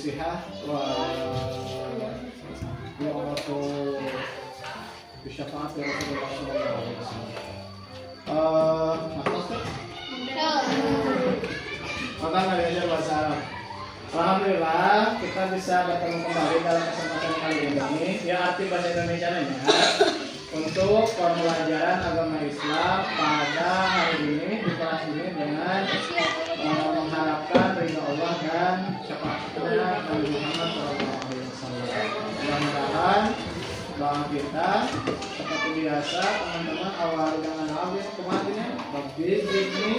الصحة ويعرف بشفاعة رسول الله صلى الله عليه وسلم. Maksudnya? Maka belajar bahasa Arab. Alhamdulillah kita bisa bertemu kembali dalam kesempatan kali ini. Ya, arti bahasa Indonesia-nya untuk pembelajaran agama Islam pada hari ini di kelas ini dengan mengharapkan ridha Allah dan syafaatnya Nabi Muhammad SAW. Mudah-mudahan doa kita seperti biasa teman-teman awal dengan awal kemarin Rabbi zidni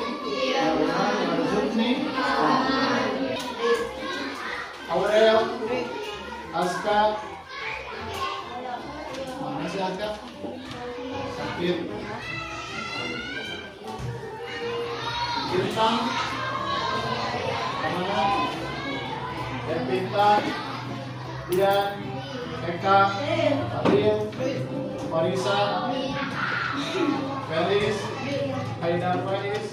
ilman warzuqni Aurel Azka mana sih Azka? Sakit Irfan kemana? Evita Dian Eka Adil Marisa Felis Haidar Faiz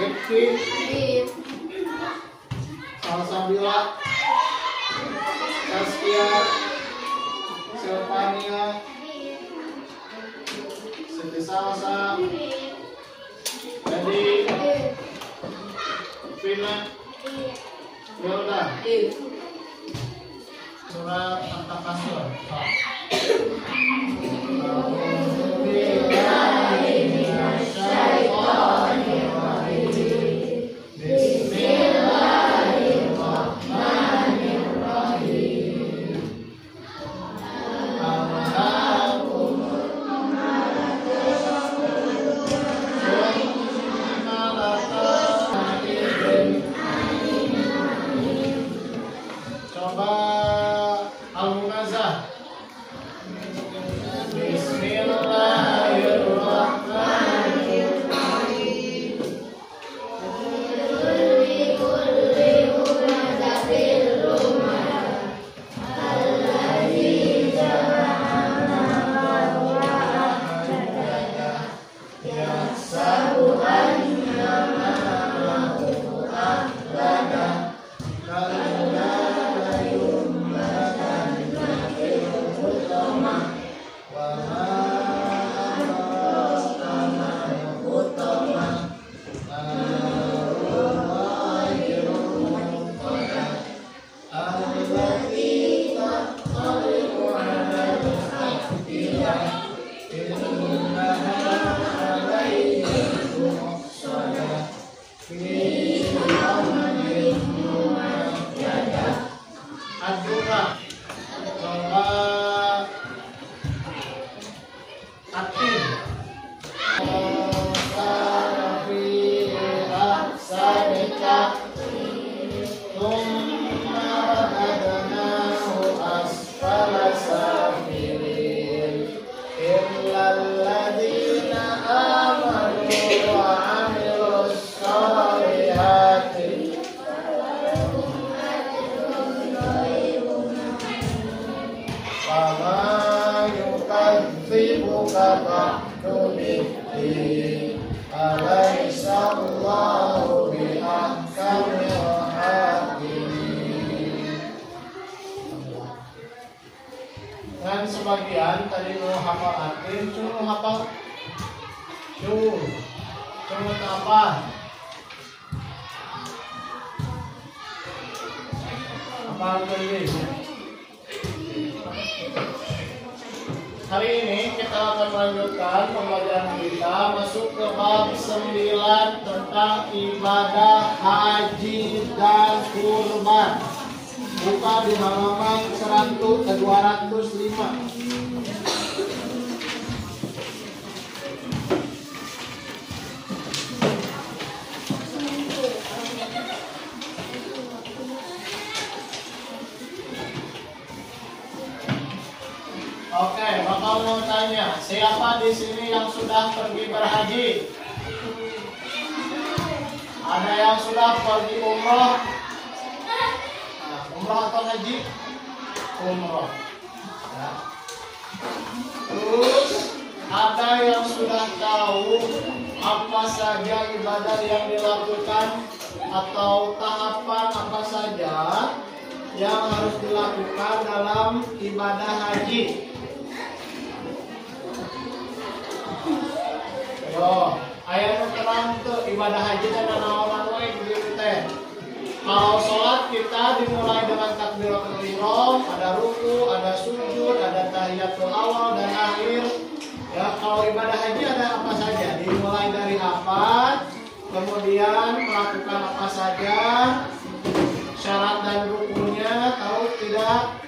Rifki Salsabila Saskia Silvania Siti Salsa Jadi Vina Yolda Surat At-Takasur. Dan sebagian tadi mau hafal atin, cuma hafal cuma apa? Hafal lagi. Hari ini kita akan melanjutkan pembelajaran kita masuk ke bab 9 tentang ibadah haji dan kurban. Buka di halaman 205. Oke, Bapak mau tanya, siapa di sini yang sudah pergi berhaji? Ada yang sudah pergi umroh? Umroh atau haji? Umroh. Ya. Terus ada yang sudah tahu apa saja ibadah yang dilakukan atau tahapan apa saja yang harus dilakukan dalam ibadah haji. Yo, ayat terang tuh ibadah haji dan naon wae gitu teh. Kalau sholat kita dimulai dengan takbiratul ihram, ada ruku, ada sujud, ada tahiyatul awal dan akhir. Ya, kalau ibadah haji ada apa saja? Dimulai dari apa? Kemudian melakukan apa saja? Syarat dan rukunnya tahu tidak?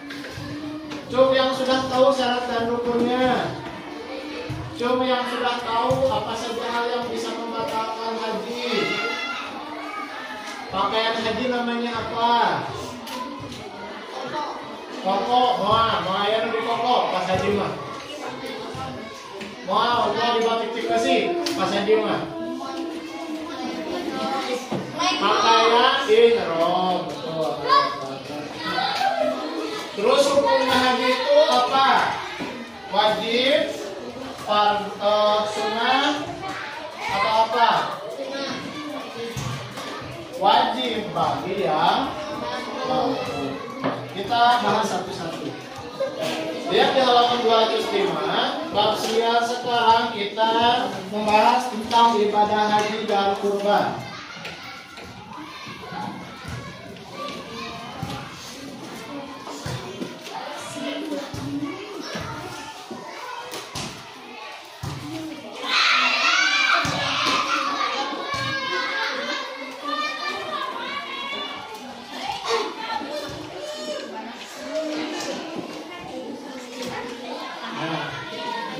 Cuma yang sudah tahu syarat dan rukunnya. Cuma yang sudah tahu apa saja hal yang bisa membatalkan haji. Pakaian haji namanya apa? Koko, mau yang di koko pas haji mah. Mau di batik tikasi pas haji mah. Pakaian ihram, betul. Terus hukumnya haji itu apa? Wajib, sunnah, atau apa? Wajib bagi yang mampu. Kita bahas satu-satu. Lihat di halaman 205. Bab 9 sekarang kita membahas tentang ibadah haji dan kurban.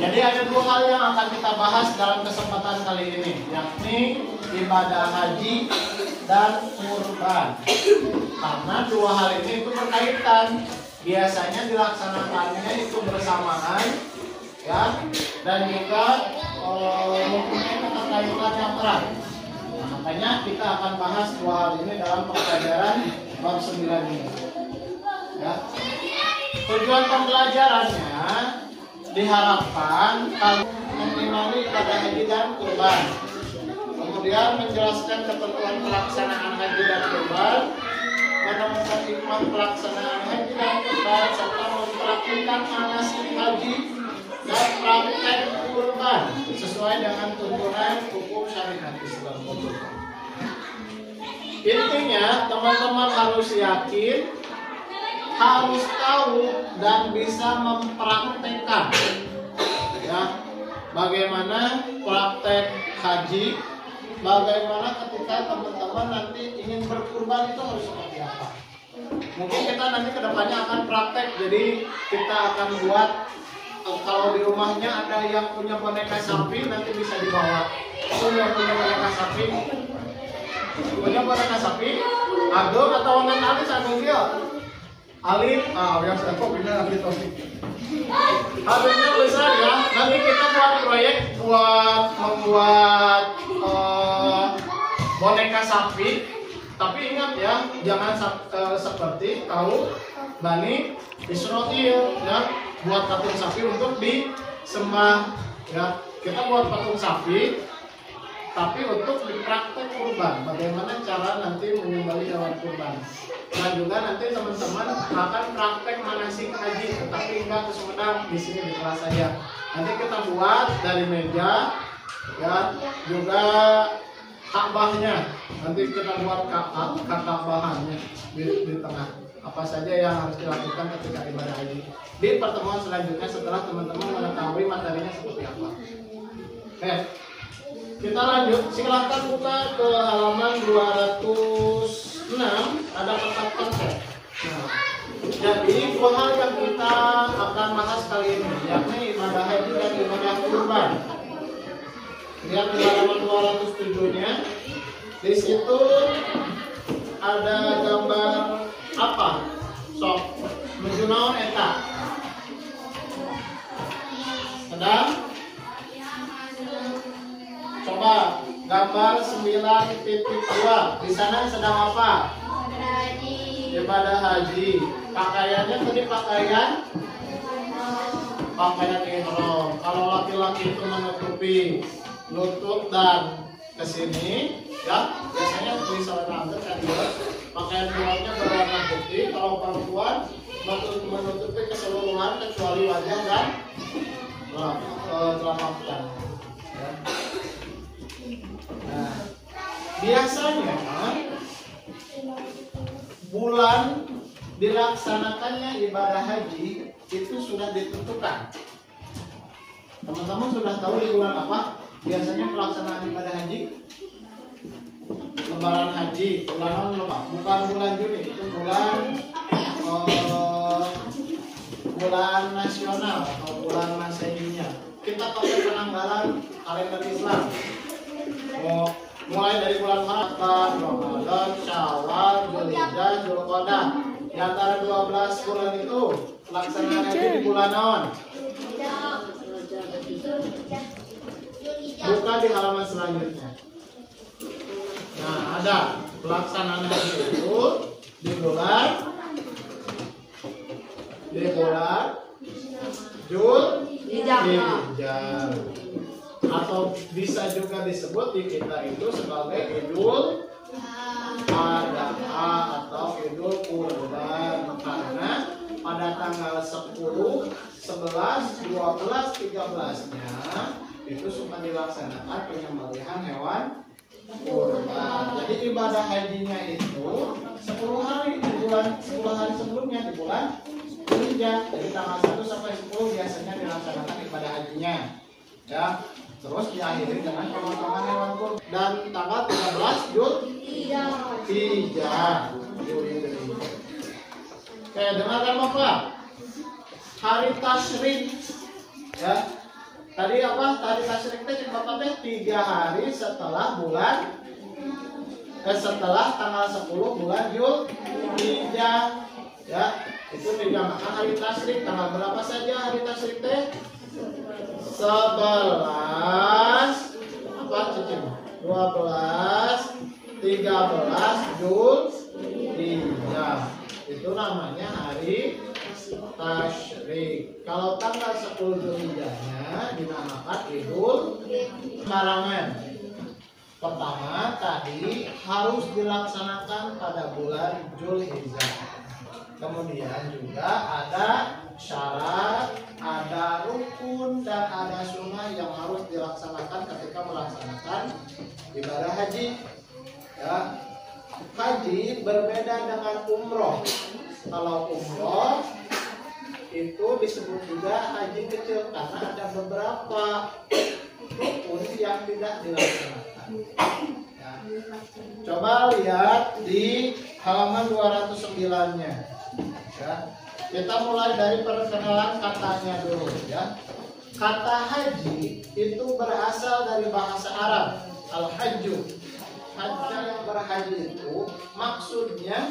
Jadi ada dua hal yang akan kita bahas dalam kesempatan kali ini, yakni ibadah haji dan kurban. Karena dua hal ini itu berkaitan, biasanya dilaksanakannya itu bersamaan, ya, dan juga mempunyai keterkaitan yang erat. Makanya kita akan bahas dua hal ini dalam pembelajaran bab 9 ini. Ya. Tujuan pembelajarannya diharapkan kamu mengimani ibadah haji dan kurban, kemudian menjelaskan ketentuan pelaksanaan haji dan kurban, menemukan hikmah pelaksanaan haji dan kurban, serta mempraktikkan manasik haji dan praktek kurban sesuai dengan tuntunan hukum syariat Islam. Intinya teman-teman harus yakin, harus tahu dan bisa mempraktekkan, ya, bagaimana praktek haji, bagaimana ketika teman-teman nanti ingin berkurban itu harus seperti apa. Mungkin kita nanti kedepannya akan praktek, jadi kita akan buat, kalau di rumahnya ada yang punya boneka sapi nanti bisa dibawa. Yang punya boneka sapi, Ageng atau Wanan Alis Ageng dia. Alif, yang sudah kok benar Alif Taufik. Harusnya besar ya. Nanti kita buat proyek buat membuat boneka sapi. Tapi ingat ya, jangan seperti tahu Bani Israil ya, buat patung sapi untuk disembah ya. Kita buat patung sapi, tapi untuk dipraktek kurban. Bagaimana cara nanti menyembelih hewan kurban. Dan juga nanti teman-teman akan praktek manasik haji, tetapi enggak ke Sumedang, di sini di kelas saja. Nanti kita buat dari meja, ya, juga Ka'bahnya. Nanti kita buat Ka'bahannya di tengah. Apa saja yang harus dilakukan ketika ibadah haji. Di pertemuan selanjutnya setelah teman-teman mengetahui materinya seperti apa. Oke. Kita lanjut, silahkan buka ke halaman 206, ada kotak konsep. Nah, jadi dua hal yang kita akan bahas kali ini, yakni ibadah haji dan ibadah kurban. Lihat di halaman 207-nya, di situ ada gambar apa? Sok, menuju naon eta? Sedang? Coba gambar 9.2. Di sana sedang apa? Ibadah haji. Pakaiannya tadi pakaian ihram. Kalau laki-laki itu menutupi lutut dan ke sini ya. Biasanya tulisan rambut kan dia pakaian luarnya berwarna putih. Kalau perempuan menutupi keseluruhan kecuali wajah dan telapak tangan ya. Nah, biasanya bulan dilaksanakannya ibadah haji itu sudah ditentukan. Teman-teman sudah tahu di bulan apa biasanya pelaksanaan ibadah haji? Lebaran haji, bulan apa? Bukan bulan Juni, itu bulan nasional atau bulan Masehinya. Kita pakai penanggalan kalender Islam. Mulai dari bulan Maret, Ramadan, Syawal, Dzulhijjah, Dzulqa'dah. Di antara 12 bulan itu pelaksanaan haji di bulan naon? Buka di halaman selanjutnya. Nah, ada pelaksanaan haji itu di bulan Dzulhijjah, atau bisa juga disebut di kita itu sebagai Idul Adha atau Idul Kurban, karena pada tanggal 10, 11, 12, 13-nya itu suka dilaksanakan penyembelihan hewan kurban. Jadi ibadah hajinya itu 10 hari di bulan 10 hari sebelumnya di bulan Dzulhijjah. Jadi tanggal 1 sampai 10 biasanya dilaksanakan ibadah hajinya. Ya. Terus diakhiri dengan pemotongan hewan kurban dan tanggal 13 Dzulhijjah. Oke, dengarkan Bapak. Hari tasyrik ya. Tadi apa? Tadi tasyrik teh Bapak teh 3 hari setelah setelah tanggal 10 bulan Dzulhijjah ya. Itu dinamakan hari tasyrik. Tanggal berapa saja hari tasyrik teh? 11 apa cicing? 12 13 Dzulhijjah. Itu namanya hari tasyrik. Kalau tanggal 10 Dzulhijjahnya dinamakan Idul Karangan. Pertama tadi harus dilaksanakan pada bulan Dzulhijjah. Kemudian juga ada syarat, ada rukun, dan ada sunnah yang harus dilaksanakan ketika melaksanakan ibadah haji. Ya. Haji berbeda dengan umroh. Kalau umroh itu disebut juga haji kecil karena ada beberapa rukun yang tidak dilaksanakan. Ya. Coba lihat di halaman 209-nya. Ya. Kita mulai dari perkenalan katanya dulu ya. Kata haji itu berasal dari bahasa Arab al-hajju. Haji yang berhaji itu maksudnya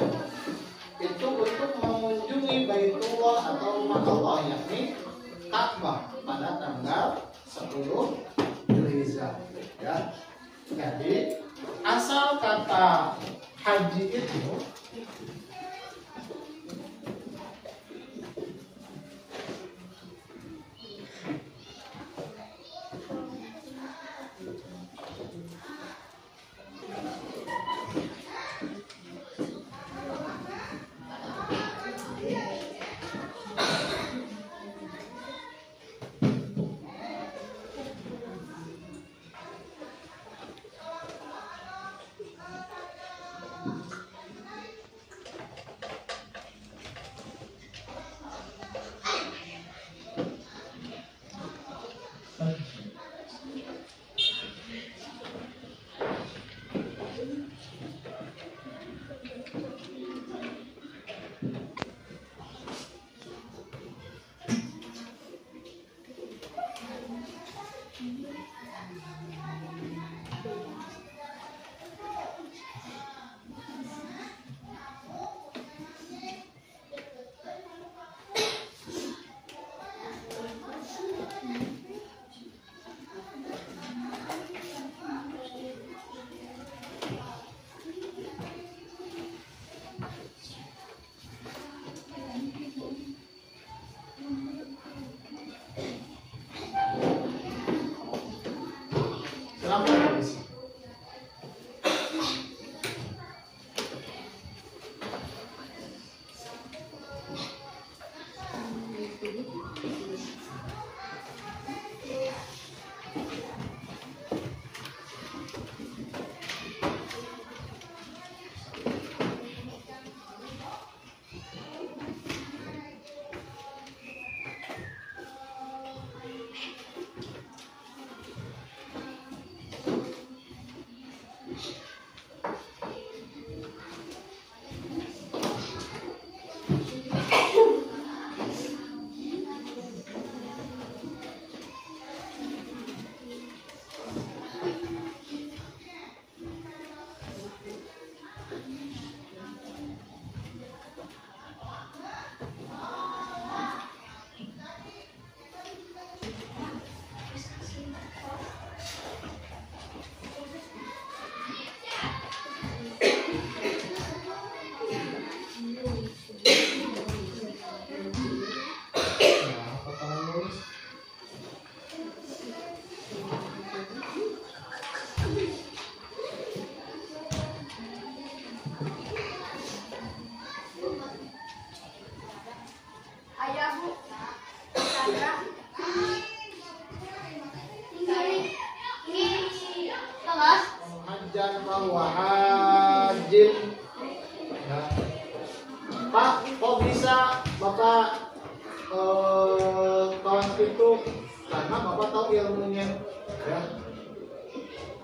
itu untuk mengunjungi Baitullah atau rumah Allah, yakni Ka'bah pada tanggal 10 Dzulhijjah ya. Jadi asal kata haji itu hajjan fahuwa hajjin. Ya. Pak, kok bisa Bapak kawan itu? Karena Bapak tahu ilmunya, ya.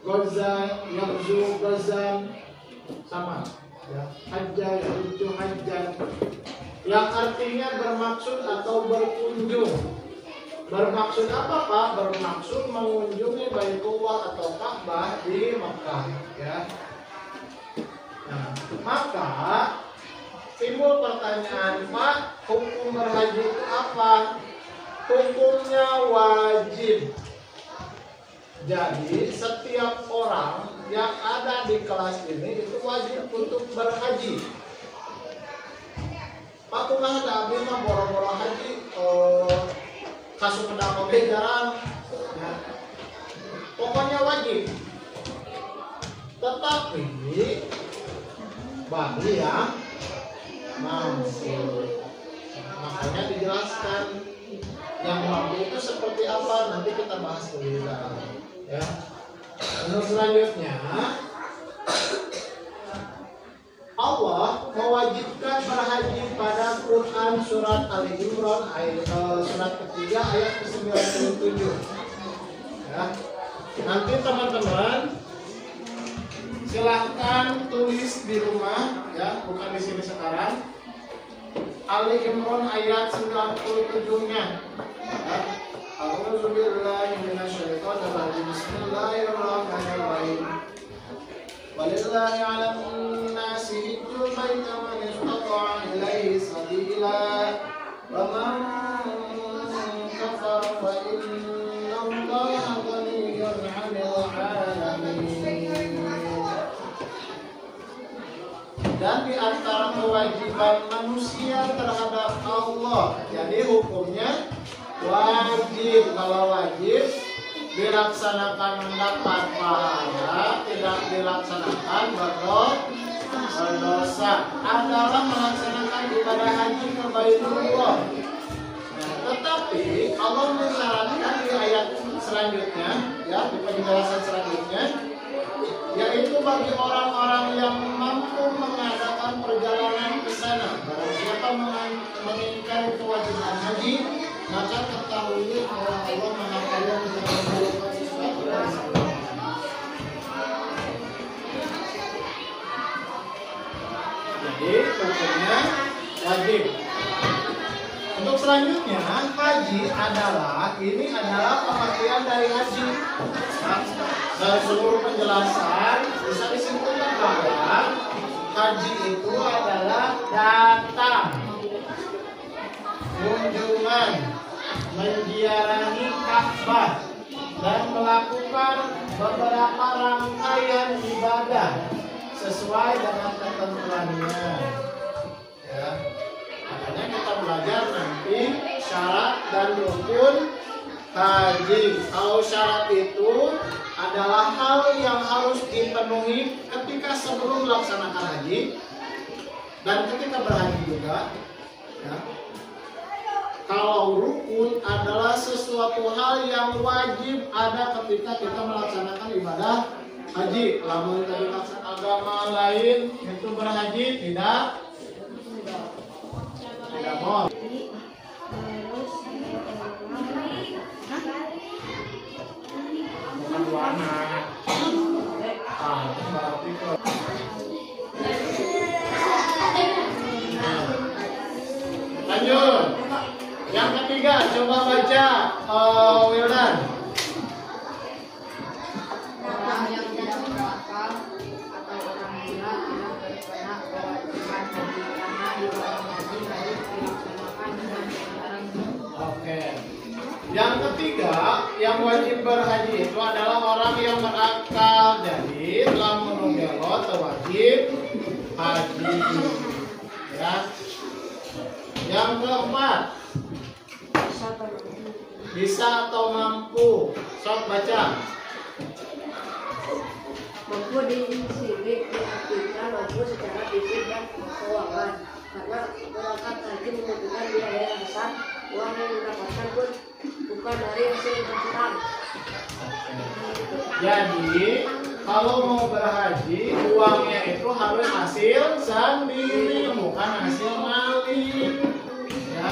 Goza, yarzu, gozan, sama, ya. Hajjah, yarzu, hajjan, yang artinya bermaksud atau berkunjung. Bermaksud apa Pak? Bermaksud mengunjungi Baitullah atau Ka'bah di Makkah, ya. Nah, maka timbul pertanyaan, Pak, hukum berhaji itu apa? Hukumnya wajib. Jadi setiap orang yang ada di kelas ini itu wajib untuk berhaji. Pak, kumaha da abdi mah boro-boro haji kasih pendapat bejaran, ya. Pokoknya wajib. Tetapi bagi yang mampu, makanya dijelaskan yang mampu itu seperti apa, nanti kita bahas lebih dalam, ya. Untuk selanjutnya, Allah mewajibkan berhaji pada Quran surat Ali Imran surat ketiga ayat ke-97. Ya. Nanti teman-teman silahkan tulis di rumah, ya, bukan di sini sekarang. Ali Imran ayat 97-nya. Ya. A'udzubillahi minasyaitonirrajim. Bismillahirrahmanirrahim. Walillahi 'alan nasi hijjul baiti man istata'a ilaihi sabila wa man kafara fa inna Allaha ghaniyyun 'anil 'alamin. Dan di antara kewajiban manusia terhadap Allah, jadi hukumnya wajib. Kalau wajib dilaksanakan mendapat pahala, tidak dilaksanakan berdosa. Adalah melaksanakan ibadah haji ke Baitullah. Nah, tetapi Allah mensyaratkan di ayat selanjutnya, ya, di penjelasan selanjutnya, yaitu bagi orang-orang yang mampu mengadakan perjalanan ke sana. Barang siapa mengingkari kewajiban haji, maka ketahui bahwa Allah Maha Kaya untuk melakukan sesuatu dari sana. Jadi hukumnya wajib. Untuk selanjutnya, haji adalah pengertian dari haji. Dari seluruh penjelasan bisa disimpulkan bahwa haji itu adalah datang, kunjungan, menziarahi Ka'bah dan melakukan beberapa rangkaian ibadah sesuai dengan ketentuannya. Ya. Makanya kita belajar nanti syarat dan rukun haji. Kalau syarat itu adalah hal yang harus dipenuhi ketika sebelum melaksanakan haji dan ketika berhaji juga. Ya. Kalau rukun adalah sesuatu hal yang wajib ada ketika kita melaksanakan ibadah haji. Lamun dari agama lain itu berhaji tidak boleh. Bukan dua anak. Lanjut. Yang ketiga, coba baca Wildan. Orang yang tidak berakal atau orang gila tidak berkena kewajiban haji karena ibadah haji harus dilaksanakan dengan sekarang. Oke. Yang ketiga, yang wajib berhaji itu adalah orang yang berakal. Jadi telah menunggelo wajib haji. Ya. Yang keempat, bisa atau mampu. Sok baca. Mampu disidik diartikan mampu secara fisik dan keuangan, karena berangkat haji membutuhkan biaya yang besar. Uang yang didapatkan pun bukan dari hasil berkurang. Jadi kalau mau berhaji uangnya itu harus hasil sendiri, bukan hasil maling, ya,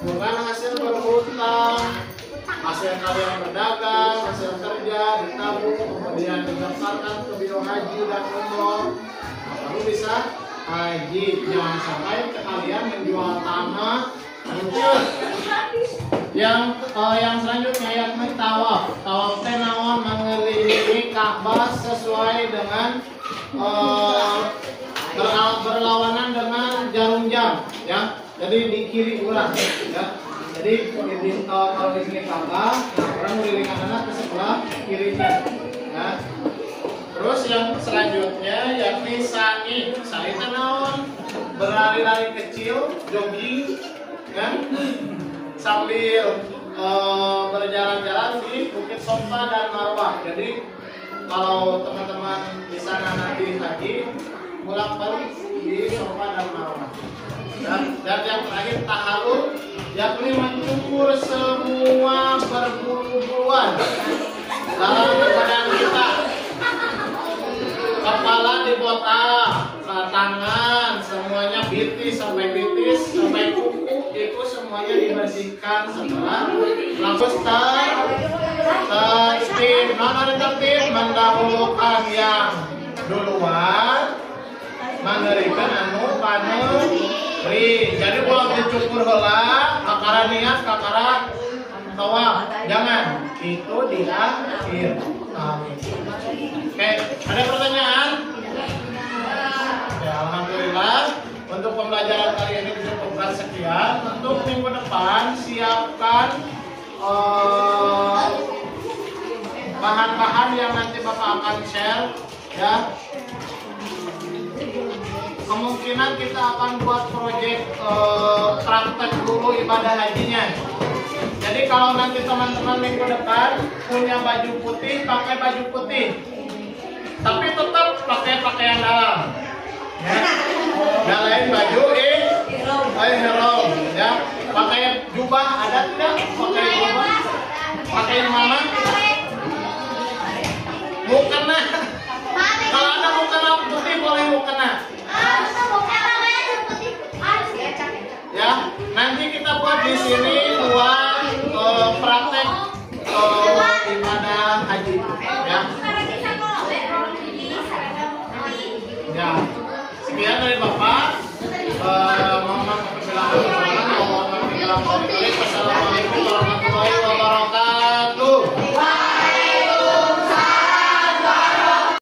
bukan hasil berhutang. Hasil kalian berdagang, hasil kerja ditabung, kemudian didaftarkan ke biro haji dan umroh, baru bisa haji. Jangan sampai kalian menjual tanah. Yang selanjutnya yakni tawaf. Tawaf teh naon, mengelilingi Ka'bah sesuai dengan berlawanan dengan jarum jam, ya. Jadi di kiri ulang, ya. Jadi kalau di sini Ka'bah, orang mengelilingi anak ke sebelah kirinya, ya. Terus yang selanjutnya yakni sa'i. Sa'i teh naon? Berlari-lari kecil, jogging, kan? Sambil berjalan-jalan di Bukit Sofa dan Marwah. Jadi kalau teman-teman di sana nanti haji, bolak-balik di Sofa dan Marwah. Dan yang terakhir tahalul, yakni mencukur semua berbulu-buluan dalam badan kita. Kepala dibotak, tangan semuanya bitis sampai kuku itu semuanya dibersihkan setelah langsung tertib mendahulukan yang duluan menerikan anu paneri. Jadi kalau dicukur heula kakara niat kakara tawaf, jangan, itu di akhir. Oke, ada pertanyaan? Ya, alhamdulillah untuk pembelajaran kali ini cukupkan sekian. Untuk minggu depan siapkan bahan-bahan yang nanti Bapak akan share, ya. Kemungkinan kita akan buat proyek praktek dulu ibadah hajinya. Jadi kalau nanti teman-teman minggu depan punya baju putih, pakai baju putih. Tapi tetap pakai pakaian dalam. Ya. Nyalain baju ihram, ya. Pakai jubah ada tidak? Pakai jubah. Pakai mana? Mukena. Kalau ada mukena putih boleh mukena. Ya, nanti kita buat di sini buat praktek ibadah haji, ya. Ya, sekian dari Bapak. Mohon maaf apabila ada kesalahan. Wassalamualaikum warahmatullahi wabarakatuh.